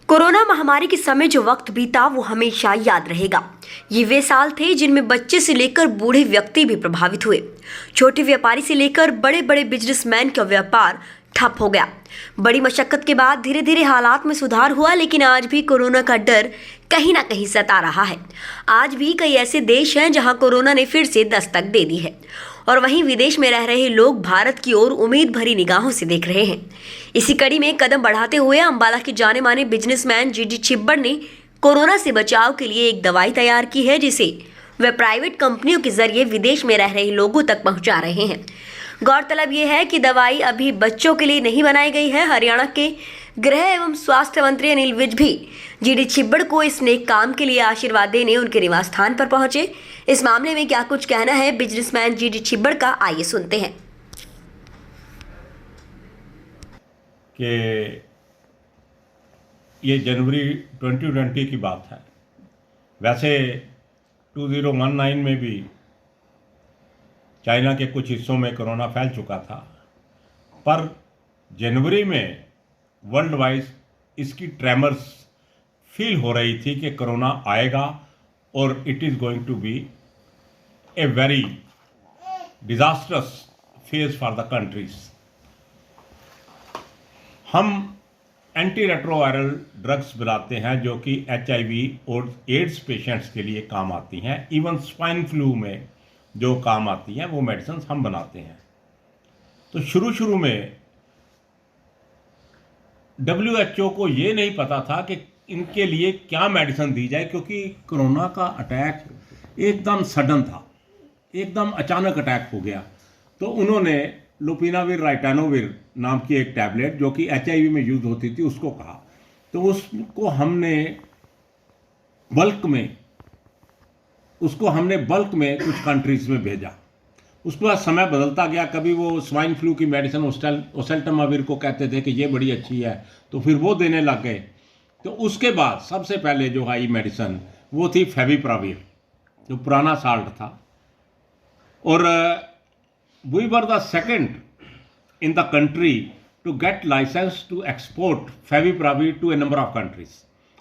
Corona महामारी के समय जो वक्त बीता वो हमेशा याद रहेगा। ये वे साल थे जिनमें बच्चे से लेकर बूढ़े व्यक्ति भी प्रभावित हुए। छोटे व्यापारी से लेकर बड़े बड़े बिजनेसमैन का व्यापार ठप हो गया। बड़ी मशक्कत के बाद धीरे धीरे हालात में सुधार हुआ, लेकिन आज भी कोरोना का डर कहीं ना कहीं सता रहा है। आज भी कई ऐसे देश हैं जहां कोरोना ने फिर से दस्तक दे दी है, और वहीं विदेश में रह रहे लोग भारत की ओर उम्मीद भरी निगाहों से देख रहे हैं। इसी कड़ी में कदम बढ़ाते हुए अंबाला के जाने माने बिजनेसमैन जीडी छिब्बर ने कोरोना से बचाव के लिए एक दवाई तैयार की है, जिसे वे प्राइवेट कंपनियों के जरिए विदेश में रह रहे लोगों तक पहुंचा रहे हैं। गौरतलब ये है कि दवाई अभी बच्चों के लिए नहीं बनाई गई है। हरियाणा के गृह एवं स्वास्थ्य मंत्री अनिल विज भी जीडी छिब्बर को इस नेक काम के लिए आशीर्वाद देने उनके निवास स्थान पर पहुंचे। इस मामले में क्या कुछ कहना है बिजनेसमैन जीडी छिब्बर का, आइए सुनते हैं। कि ये जनवरी 2020 की बात है। वैसे 2019 में भी चाइना के कुछ हिस्सों में कोरोना फैल चुका था, पर जनवरी में वर्ल्ड वाइड इसकी ट्रेमर्स फील हो रही थी कि कोरोना आएगा और it is going to be a very disastrous phase for the countries. हम एंटी रेट्रोवायरल ड्रग्स बनाते हैं जो कि HIV और एड्स पेशेंट्स के लिए काम आती हैं। इवन स्वाइन फ्लू में जो काम आती हैं वो मेडिसिन हम बनाते हैं। तो शुरू में WHO को ये नहीं पता था कि इनके लिए क्या मेडिसिन दी जाए, क्योंकि कोरोना का अटैक एकदम सडन था, एकदम अचानक अटैक हो गया। तो उन्होंने लोपिनाविर राइटानोविर नाम की एक टैबलेट जो कि HIV में यूज़ होती थी उसको कहा। तो उसको हमने बल्क में कुछ कंट्रीज़ में भेजा। उसके बाद समय बदलता गया। कभी वो स्वाइन फ्लू की मेडिसिन ओसेल्टामाविर को कहते थे कि ये बड़ी अच्छी है, तो फिर वो देने लग गए। तो उसके बाद सबसे पहले जो आई मेडिसिन वो थी फेविप्राविर, जो पुराना साल्ट था। और we were the second in the country to get licence to export favipiravir to a number of countries.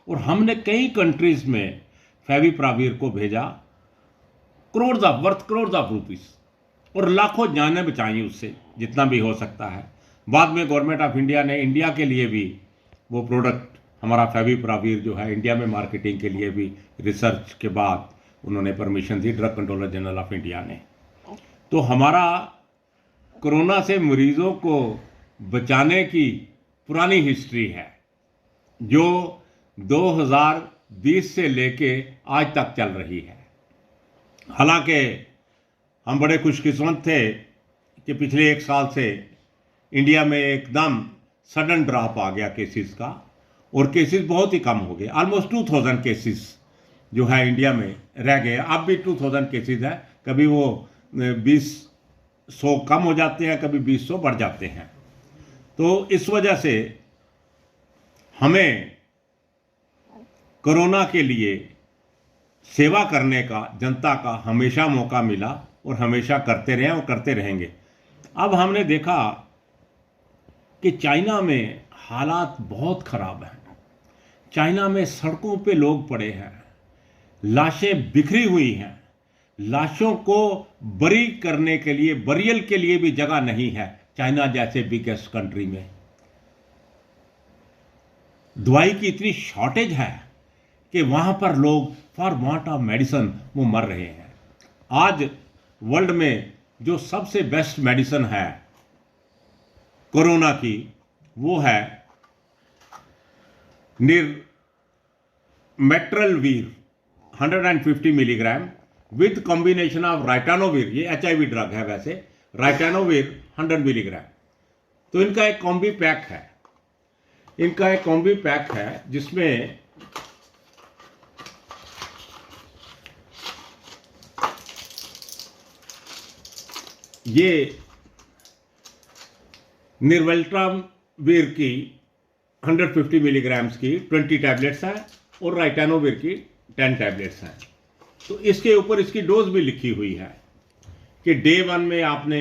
और हमने कई कंट्रीज में फेविप्राविर को भेजा, करोड़ ऑफ रुपीस, और लाखों जानें बचाई उससे जितना भी हो सकता है। बाद में गवर्नमेंट ऑफ इंडिया ने इंडिया के लिए भी वो प्रोडक्ट हमारा फेविप्राविर जो है इंडिया में मार्केटिंग के लिए भी रिसर्च के बाद उन्होंने permission the, drug controller general of India ने। तो हमारा कोरोना से मरीजों को बचाने की पुरानी हिस्ट्री है जो 2020 से लेके आज तक चल रही है। हालांकि हम बड़े खुशकिस्मत थे कि पिछले एक साल से इंडिया में एकदम सडन ड्रॉप आ गया केसेस का, और केसेस बहुत ही कम हो गए। ऑलमोस्ट 2000 केसेस जो है इंडिया में रह गए। अब भी 2000 केसेस है, कभी वो 20-100 कम हो जाते हैं, कभी 20-100 बढ़ जाते हैं। तो इस वजह से हमें कोरोना के लिए सेवा करने का जनता का हमेशा मौका मिला और हमेशा करते रहे और करते रहेंगे। अब हमने देखा कि चाइना में हालात बहुत ख़राब हैं। चाइना में सड़कों पे लोग पड़े हैं, लाशें बिखरी हुई हैं, लाशों को बरी करने के लिए, बरियल के लिए भी जगह नहीं है। चाइना जैसे बिगेस्ट कंट्री में दवाई की इतनी शॉर्टेज है कि वहाँ पर लोग फॉर वांट ऑफ मेडिसिन वो मर रहे हैं। आज वर्ल्ड में जो सबसे बेस्ट मेडिसिन है कोरोना की वो है मेट्रलवीर 150 मिलीग्राम विद कॉम्बिनेशन ऑफ राइटानोविर। ये HIV ड्रग है वैसे, राइटानोविर 100 मिलीग्राम। तो इनका एक कॉम्बी पैक है जिसमें ये निर्वेल्ट्रावीर की 150 मिलीग्राम्स की 20 टैबलेट्स हैं और राइटानोविर की 10 टैबलेट्स हैं। तो इसके ऊपर इसकी डोज भी लिखी हुई है कि डे 1 में आपने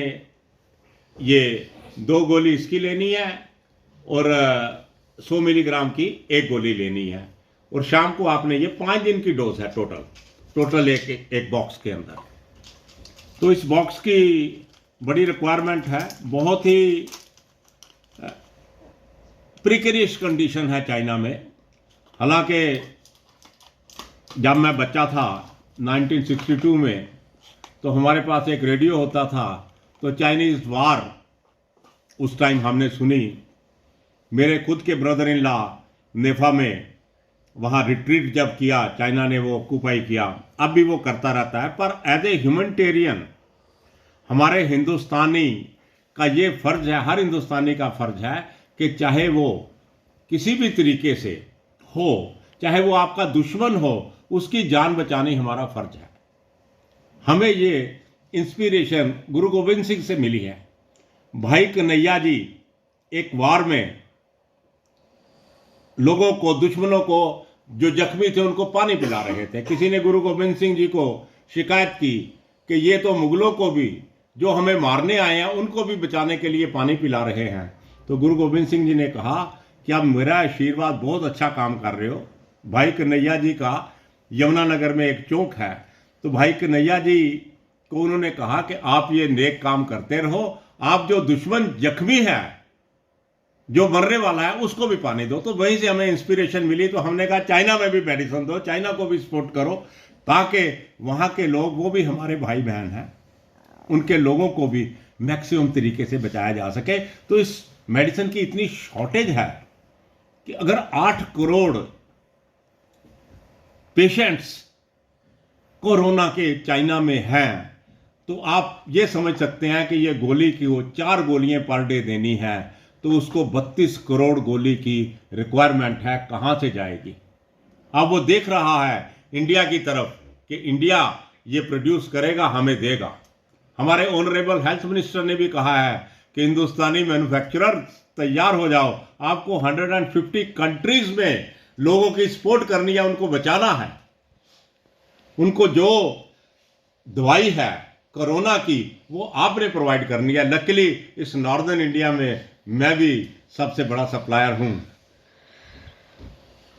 ये 2 गोली इसकी लेनी है और 100 मिलीग्राम की एक गोली लेनी है, और शाम को आपने, ये 5 दिन की डोज है टोटल एक बॉक्स के अंदर। तो इस बॉक्स की बड़ी रिक्वायरमेंट है, बहुत ही प्रिकेरियस कंडीशन है चाइना में। हालांकि जब मैं बच्चा था 1962 में, तो हमारे पास एक रेडियो होता था, तो चाइनीज़ वार उस टाइम हमने सुनी। मेरे खुद के ब्रदर इन लॉ नेफा में वहाँ रिट्रीट जब किया, चाइना ने वो ऑक्यूपाई किया, अब भी वो करता रहता है। पर एज ए ह्यूमैनिटेरियन हमारे हिंदुस्तानी का ये फ़र्ज़ है, हर हिंदुस्तानी का फ़र्ज़ है कि चाहे वो किसी भी तरीके से हो, चाहे वो आपका दुश्मन हो, उसकी जान बचानी हमारा फ़र्ज़ है। हमें ये इंस्पिरेशन गुरु गोविंद सिंह से मिली है। भाई कन्हैया जी एक वार में लोगों को, दुश्मनों को, जो जख्मी थे उनको पानी पिला रहे थे। किसी ने गुरु गोविंद सिंह जी को शिकायत की कि ये तो मुगलों को भी, जो हमें मारने आए हैं, उनको भी बचाने के लिए पानी पिला रहे हैं। तो गुरु गोविंद सिंह जी ने कहा कि आप मेरा आशीर्वाद, बहुत अच्छा काम कर रहे हो। भाई कन्हैया जी का यमुनानगर में एक चौक है, तो भाई कन्हैया जी को उन्होंने कहा कि आप ये नेक काम करते रहो, आप जो दुश्मन जख्मी है, जो मरने वाला है, उसको भी पानी दो। तो वहीं से हमें इंस्पिरेशन मिली। तो हमने कहा चाइना में भी मेडिसिन दो, चाइना को भी सपोर्ट करो, ताकि वहाँ के लोग, वो भी हमारे भाई बहन हैं, उनके लोगों को भी मैक्सिमम तरीके से बचाया जा सके। तो इस मेडिसिन की इतनी शॉर्टेज है कि अगर 8 करोड़ पेशेंट्स कोरोना के चाइना में हैं, तो आप ये समझ सकते हैं कि ये गोली की वो 4 गोलियां पर डे देनी है, तो उसको 32 करोड़ गोली की रिक्वायरमेंट है, कहाँ से जाएगी। अब वो देख रहा है इंडिया की तरफ कि इंडिया ये प्रोड्यूस करेगा, हमें देगा। हमारे ऑनरेबल हेल्थ मिनिस्टर ने भी कहा है कि हिंदुस्तानी मैन्युफैक्चरर तैयार हो जाओ, आपको 150 कंट्रीज में लोगों की सपोर्ट करनी है, उनको बचाना है। उनको जो दवाई है कोरोना की, वो आपने प्रोवाइड करनी है। लकीली इस नॉर्दर्न इंडिया में मैं भी सबसे बड़ा सप्लायर हूँ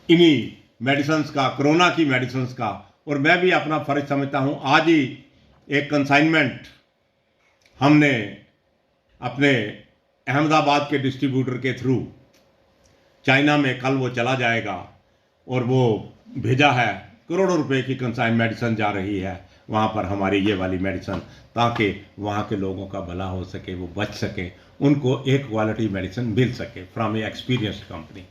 इन्हीं मेडिसिन्स का, कोरोना की मेडिसिन्स का, और मैं भी अपना फ़र्ज समझता हूँ। आज ही एक कंसाइनमेंट हमने अपने अहमदाबाद के डिस्ट्रीब्यूटर के थ्रू चाइना में, कल वो चला जाएगा, और वो भेजा है। करोड़ों रुपए की कंसाइन मेडिसिन जा रही है वहाँ पर, हमारी ये वाली मेडिसिन, ताकि वहाँ के लोगों का भला हो सके, वो बच सके, उनको एक क्वालिटी मेडिसिन मिल सके फ्रॉम ए एक्सपीरियंस्ड कंपनी।